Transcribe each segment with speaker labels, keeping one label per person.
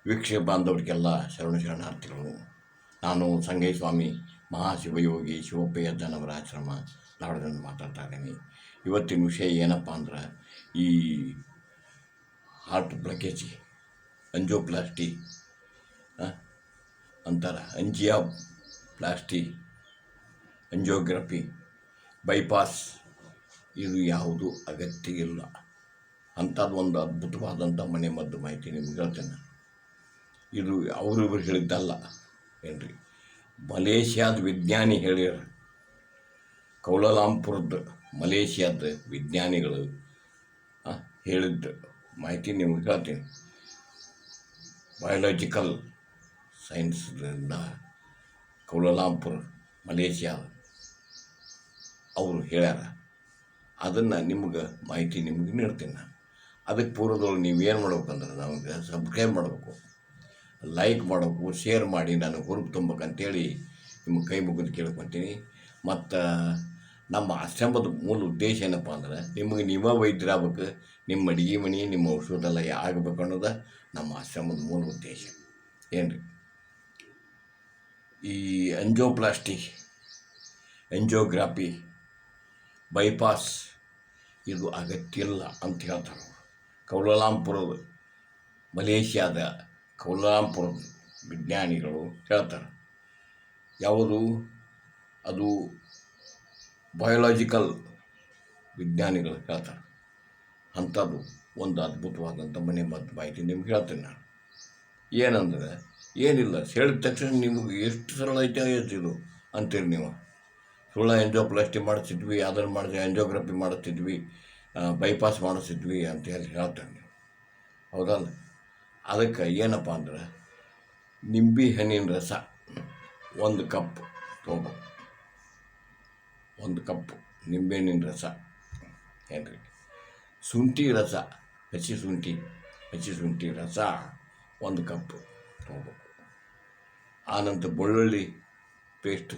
Speaker 1: ವೀಕ್ಷಕ ಬಾಂಧವರಿಗೆಲ್ಲ ಶರಣಾರ್ಥಿಗಳು. ನಾನು ಸಂಗಯ್ಯಸ್ವಾಮಿ ಮಹಾಶಿವಯೋಗಿ ಶಿವಪ್ಪಯ್ಯ ಜನವರ ಆಶ್ರಮ ಧಾರವಾಡದಿಂದ ಮಾತಾಡ್ತಾ ಇದ್ದೀನಿ. ಇವತ್ತಿನ ವಿಷಯ ಏನಪ್ಪ ಅಂದ್ರೆ, ಈ ಹಾರ್ಟ್ ಬ್ಲಾಕೇಜ್, ಅಂಜಿಯೋಪ್ಲಾಸ್ಟಿ ಅಂತಾರೆ, ಅಂಜಿಯೋಪ್ಲಾಸ್ಟಿ, ಅಂಜಿಯೋಗ್ರಫಿ, ಬೈಪಾಸ್, ಇದು ಯಾವುದು ಅಗತ್ಯ ಇಲ್ಲ. ಅಂಥದ್ದು ಒಂದು ಅದ್ಭುತವಾದಂಥ ಮನೆಮದ್ದು ಮಾಹಿತಿ ನಿಮ್ಗೆ ಹೇಳ್ತೇನೆ. ಇದು ಅವರಿವ್ರು ಹೇಳಿದ್ದಲ್ಲ ಏನ್ರಿ, ಮಲೇಷ್ಯಾದ ವಿಜ್ಞಾನಿ ಹೇಳ್ಯಾರ. ಕೌಲಾಲಂಪುರದ ಮಲೇಷ್ಯಾದ ವಿಜ್ಞಾನಿಗಳು ಹೇಳಿದ್ದ ಮಾಹಿತಿ ನಿಮ್ಗೆ ಹೇಳ್ತೀನಿ. ಬಯೋಲಾಜಿಕಲ್ ಸೈನ್ಸ್ದಿಂದ ಕೌಲಾಲಂಪುರ್ ಮಲೇಷ್ಯಾ ಅವರು ಹೇಳ್ಯಾರ. ಅದನ್ನು ನಿಮ್ಗೆ ಮಾಹಿತಿ ನಿಮ್ಗೆ ನೀಡ್ತೀನಿ ನಾನು. ಅದಕ್ಕೆ ಪೂರ್ವದೊಳಗೆ ನೀವೇನು ಮಾಡ್ಬೇಕಂದ್ರೆ, ನಮಗೆ ಸಬ್ಸ್ಕ್ರೈಬ್ ಮಾಡಬೇಕು, ಲೈಕ್ ಮಾಡಬೇಕು, ಶೇರ್ ಮಾಡಿ ನನಗೆ ಹುರುಪು ತುಂಬಬೇಕಂತೇಳಿ ನಿಮ್ಮ ಕೈ ಮುಗಿದು ಕೇಳ್ಕೊತೀನಿ. ಮತ್ತು ನಮ್ಮ ಆಶ್ರಮದ ಮೂಲ ಉದ್ದೇಶ ಏನಪ್ಪ ಅಂದ್ರೆ, ನಿಮಗೆ ನೀವೇ ವೈದ್ಯರಾಗಬೇಕು, ನಿಮ್ಮ ಅಡುಗೆ ಮನೆ, ನಿಮ್ಮ ಔಷಧಾಲಯ ಆಗಬೇಕು ಅನ್ನೋದು ನಮ್ಮ ಆಶ್ರಮದ ಮೂಲ ಉದ್ದೇಶ ಏನು ರೀ. ಈ ಅಂಜಿಯೋಪ್ಲಾಸ್ಟಿ, ಅಂಜಿಯೋಗ್ರಫಿ, ಬೈಪಾಸ್ ಇದು ಅಗತ್ಯ ಇಲ್ಲ ಅಂತ ಹೇಳ್ತಾರೆ. ಕೌಲಾಲಂಪುರದ ಮಲೇಷ್ಯಾದ ಕೌಲಾಲಂಪುರದ ವಿಜ್ಞಾನಿಗಳು ಹೇಳ್ತಾರೆ. ಯಾವುದು ಅದು ಬಯೋಲಾಜಿಕಲ್ ವಿಜ್ಞಾನಿಗಳು ಹೇಳ್ತಾರೆ. ಅಂಥದ್ದು ಒಂದು ಅದ್ಭುತವಾದಂಥ ಮನೆಮದ್ದು ಮಾಹಿತಿ ನಿಮ್ಗೆ ಹೇಳ್ತೀನಿ ನಾನು. ಏನಂದರೆ ಏನಿಲ್ಲ, ಹೇಳಿದ ತಕ್ಷಣ ನಿಮಗೆ ಎಷ್ಟು ಸರಳ ಐತೆ ಇದು ಅಂತೀರಿ ನೀವು. ಸುಳ್ಳ ಎಂಜಿಯೋಪ್ಲಾಸ್ಟಿ ಮಾಡಿಸಿದ್ವಿ, ಅದನ್ನು ಮಾಡಿಸಿ ಎಂಜಿಯೋಗ್ರಫಿ ಮಾಡಿಸ್ತಿದ್ವಿ, ಬೈಪಾಸ್ ಮಾಡಿಸಿದ್ವಿ ಅಂತ ಹೇಳಿ ಹೇಳ್ತಾರೆ ನೀವು, ಹೌದಲ್ಲ. ಅದಕ್ಕೆ ಏನಪ್ಪ ಅಂದ್ರೆ, ನಿಂಬೆ ಹಣ್ಣಿನ ರಸ 1 ಕಪ್ ತೊಗೋಬೇಕು. 1 ಕಪ್ ನಿಂಬೆಹಣ್ಣಿನ ರಸ ಏನ್ರಿ. ಶುಂಠಿ ರಸ, ಹಸಿ ಶುಂಠಿ ರಸ 1 ಕಪ್ ತೊಗೋಬೇಕು. ಆನಂತರ ಬೆಳ್ಳುಳ್ಳಿ ಪೇಸ್ಟ್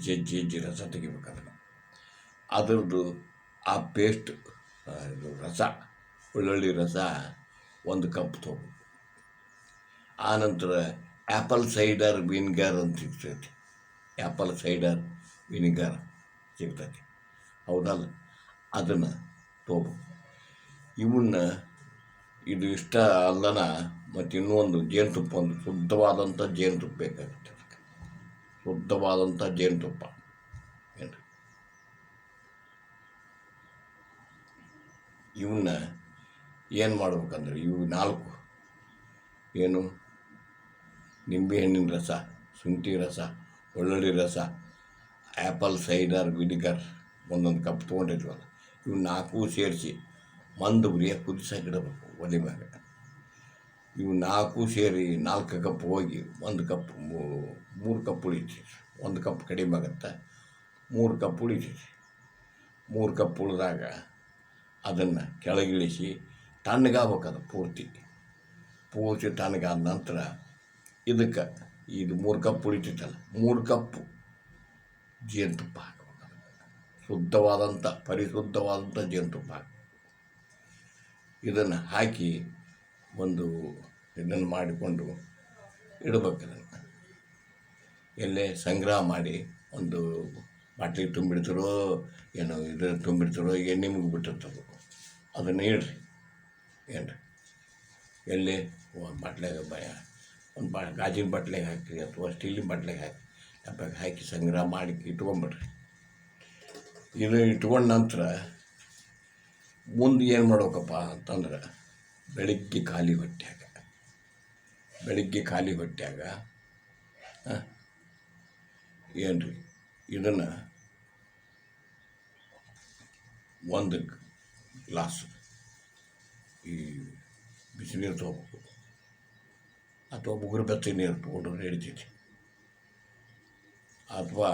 Speaker 1: ಜಜ್ಜಿ ರಸ ತೆಗಿಬೇಕಾದ್ರೆ ಅದರದ್ದು ಆ ಪೇಸ್ಟ್ ರಸ, ಬೆಳ್ಳುಳ್ಳಿ ರಸ 1 ಕಪ್ ತೊಗೋಬೇಕು. ಆನಂತರ ಆ್ಯಪಲ್ ಸೈಡರ್ ವಿನಿಗರ್ ಅಂತ ಸಿಗ್ತೈತಿ. ಆ್ಯಪಲ್ ಸೈಡರ್ ವಿನಿಗರ್ ಸಿಗ್ತೈತಿ, ಹೌದಲ್ಲ, ಅದನ್ನು ತೊಗೋಬೇಕು. ಇದು ಇಷ್ಟ ಅಲ್ಲನ ಮತ್ತು ಇನ್ನೂ ಒಂದು ಜೇನುತುಪ್ಪ, ಒಂದು ಶುದ್ಧವಾದಂಥ ಜೇನುತುಪ್ಪ ಬೇಕಾಗುತ್ತೆ. ಅದಕ್ಕೆ ಶುದ್ಧವಾದಂಥ ಜೇನುತುಪ್ಪ ಏನು. ಏನು ಮಾಡ್ಬೇಕಂದ್ರೆ, ಇವು 4 ಏನು, ನಿಂಬೆಹಣ್ಣಿನ ರಸ, ಶುಂಠಿ ರಸ, ಬೆಳ್ಳುಳ್ಳಿ ರಸ, ಆ್ಯಪಲ್ ಸೈಡರ್ ವಿನಿಗರ್ 1 ಕಪ್ ತೊಗೊಂಡಿದ್ವಲ್ಲ, ಇವು 4 ಸೇರಿಸಿ ಮಂದು ಉರಿಯಾಗಿ ಕುದಿಸಾಕಿಡಬೇಕು ಒಲೆ ಮ್ಯಾಗ. ಇವು 4 ಸೇರಿ 4 ಕಪ್ ಹೋಗಿ 1 ಕಪ್ 3 ಕಪ್ ಉಳಿತೈತಿ. 1 ಕಪ್ ಕಡಿಮೆ ಆಗುತ್ತೆ, 3 ಕಪ್ ಉಳಿತೈತಿ. 3 ಕಪ್ ಉಳಿದಾಗ ಅದನ್ನು ಕೆಳಗಿಳಿಸಿ ತಣ್ಣಗಾಗಬೇಕದು ಪೂರ್ತಿ ತಣ್ಣಗಾದ ನಂತರ ಇದಕ್ಕೆ ಇದು 3 ಕಪ್ ಉಳಿತೈತಲ್ಲ, 3 ಕಪ್ ಜೇನುತುಪ್ಪ ಹಾಕಬೇಕು. ಶುದ್ಧವಾದಂಥ ಪರಿಶುದ್ಧವಾದಂಥ ಜೇನುತುಪ್ಪ ಹಾಕಬೇಕು. ಇದನ್ನು ಹಾಕಿ ಇದನ್ನು ಮಾಡಿಕೊಂಡು ಇಡಬೇಕು. ಇದನ್ನು ಎಲ್ಲೇ ಸಂಗ್ರಹ ಮಾಡಿ ಒಂದು ಬಾಟ್ಲಿಗೆ ತುಂಬಿಡ್ತಾರೋ ಏನೋ ತುಂಬಿಡ್ತಾರೋ ಎಣ್ಣೆ ಮುಗಿಬಿಟ್ಟಿರ್ತದೆ, ಅದನ್ನು ಇಡ್ರಿ ಏನು ಎಲ್ಲೇ ಬಾಟ್ಲಿಯಾಗ ಒಂದು ಗಾಜಿನ ಬಾಟ್ಲಿಗೆ ಹಾಕಿ ಅಥವಾ ಸ್ಟೀಲಿನ ಬಾಟ್ಲಿಗೆ ಹಾಕಿ ಡಬ್ಬಾಗ ಹಾಕಿ ಸಂಗ್ರಹ ಮಾಡಿ ಇಟ್ಕೊಂಬಿಡ್ರಿ. ಇದು ಇಟ್ಕೊಂಡ ನಂತರ ಮುಂದೆ ಏನು ಮಾಡ್ಬೇಕಪ್ಪ ಅಂತಂದ್ರೆ, ಬೆಳಿಗ್ಗೆ ಖಾಲಿ ಹೊಟ್ಯಾಗ ಏನು ರೀ, ಇದನ್ನು 1 ಗ್ಲಾಸ್ ಈ ಬಿಸಿನೀರು ತೊಗೋಬೇಕು, ಅಥವಾ ಮುಗುರು ಬೆಚ್ಚಗೆ ನೀರು ತೊಗೊಂಡ್ರೆ ನಡೀತೈತಿ, ಅಥವಾ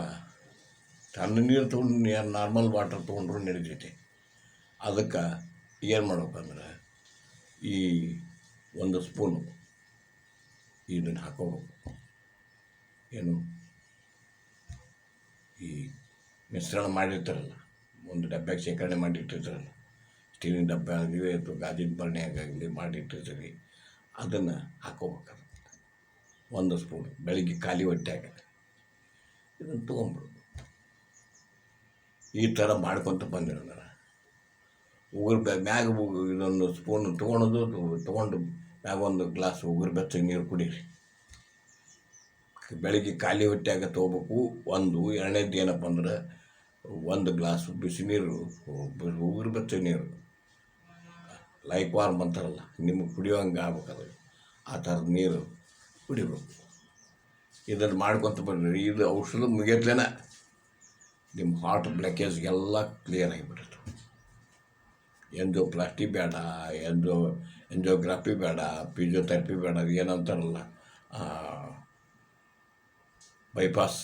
Speaker 1: ತಣ್ಣ ನೀರು ತೊಗೊಂಡು ನಾರ್ಮಲ್ ವಾಟರ್ ತೊಗೊಂಡ್ರು ನಡೀತೈತಿ. ಅದಕ್ಕೆ ಏನು ಮಾಡ್ಬೇಕಂದ್ರೆ, ಈ 1 ಸ್ಪೂನು ಇದನ್ನು ಹಾಕೋಬೇಕು. ಏನು, ಈ ಮಿಶ್ರಣ ಮಾಡಿರ್ತಾರಲ್ಲ, ಒಂದು ಡಬ್ಬ್ಯಾಗ ಶೇಖರಣೆ ಮಾಡಿಟ್ಟಿರ್ತಾರಲ್ಲ, ಸ್ಟೀಲಿನ ಡಬ್ಬ ಆಗಲಿ ಅಥವಾ ಗಾಜಿನ ಬರಣೆಯಾಗಲಿ ಮಾಡಿಟ್ಟಿರ್ತೀರಿ, ಅದನ್ನು ಹಾಕೋಬೇಕಾಗುತ್ತೆ. 1 ಸ್ಪೂನ್ ಬೆಳಿಗ್ಗೆ ಖಾಲಿ ಹೊಟ್ಟೆಯಾಗ ಇದನ್ನು ತೊಗೊಂಬಿಡು. ಈ ಥರ ಮಾಡ್ಕೊತ ಬಂದಿರೋದಾರ. ಮ್ಯಾಗ ಇದೊಂದು ಸ್ಪೂನ್ ತೊಗೊಂಡು ಮ್ಯಾಗ 1 ಗ್ಲಾಸ್ ಉಗುರು ಬೆಚ್ಚಗೆ ನೀರು ಕುಡೀರಿ. ಬೆಳಿಗ್ಗೆ ಖಾಲಿ ಹೊಟ್ಟೆಯಾಗ ತೊಗೋಬೇಕು. ಎರಡನೇದು ಏನಪ್ಪ ಅಂದ್ರೆ 1 ಗ್ಲಾಸ್ ಬಿಸಿ ನೀರು, ಉಗುರು ಬೆಚ್ಚಗೆ ನೀರು, ಲೈಕ್ ವಾರ್ಮ್ ಅಂತಾರಲ್ಲ, ನಿಮಗೆ ಕುಡಿಯೋಂಗೆ ಆಗ್ಬೇಕದು, ಆ ಥರದ ನೀರು ಕುಡಿಬೇಕು. ಇದನ್ನು ಮಾಡ್ಕೊತ ಬರ್ರಿ. ಇದು ಔಷಧ ಮುಗಿಯತ್ಲೇನ ನಿಮ್ಮ ಹಾರ್ಟ್ ಬ್ಲಾಕೇಜ್ಗೆಲ್ಲ ಕ್ಲಿಯರ್ ಆಗಿಬಿಡುತ್ತೆ. ಎಂಜೋಪ್ಲಾಸ್ಟಿ ಬೇಡ, ಎಂಜೋಗ್ರಾಫಿ ಬೇಡ, ಫಿಸಿಯೋಥೆರಪಿ ಬೇಡ, ಏನಂತಾರಲ್ಲ ಬೈಪಾಸ್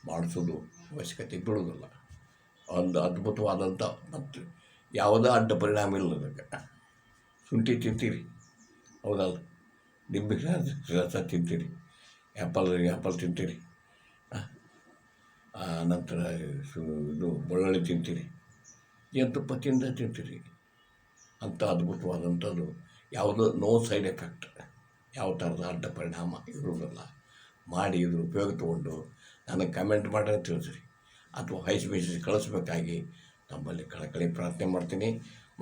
Speaker 1: ಮಾಡಿಸೋದು ಅವಶ್ಯಕತೆ ಬೀಳೋದಿಲ್ಲ. ಒಂದು ಅದ್ಭುತವಾದಂಥ ಮತ್ತು ಯಾವುದೇ ಅಡ್ಡ ಪರಿಣಾಮ ಇಲ್ಲ ಅದಕ್ಕೆ. ಶುಂಠಿ ತಿಂತೀರಿ, ಹೌದಲ್ಲ, ನಿಂಬೆ ರಸ ತಿಂತೀರಿ, ಆ್ಯಪಲ್ ತಿಂತೀರಿ, ನಂತರ ಇದು ಬೆಳ್ಳುಳ್ಳಿ ತಿಂತೀರಿ, ಜೇನುತುಪ್ಪ ತಿಂತೀರಿ. ಅಂಥ ಅದ್ಭುತವಾದಂಥದ್ದು ಯಾವುದೋ ನೋ ಸೈಡ್ ಎಫೆಕ್ಟ್, ಯಾವ ಥರದ ಅಡ್ಡ ಪರಿಣಾಮ ಇರುವುದಿಲ್ಲ. ಮಾಡಿ ಇದ್ರ ಉಪಯೋಗ ತೊಗೊಂಡು ನನಗೆ ಕಮೆಂಟ್ ಮಾಡಿ ತಿಳಿಸ್ರಿ, ಅಥವಾ ವಾಯ್ಸ್ ಮೆಸೇಜ್ ಕಳಿಸ್ಬೇಕಾಗಿ ನಮ್ಮಲ್ಲಿ ಕಳಕಳಿ ಪ್ರಾರ್ಥನೆ ಮಾಡ್ತೀನಿ.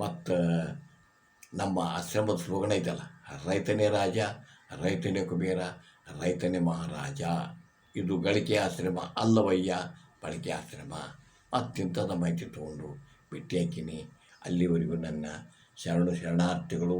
Speaker 1: ಮತ್ತು ನಮ್ಮ ಆಶ್ರಮದ ಸ್ಲೋಗನ್ ಐತಲ್ಲ, ರೈತನೇ ರಾಜ, ರೈತನೇ ಕುಬೇರ, ರೈತನೇ ಮಹಾರಾಜ. ಇದು ಗಳಿಕೆ ಆಶ್ರಮ ಅಲ್ಲವಯ್ಯ, ಬಳಕೆ ಆಶ್ರಮ. ಮತ್ತಿಂಥದ ಮಾಹಿತಿ ತೊಗೊಂಡು ಭೇಟಿ ಹಾಕಿನಿ. ಅಲ್ಲಿವರೆಗೂ ನನ್ನ ಶರಣಾರ್ಥಿಗಳು.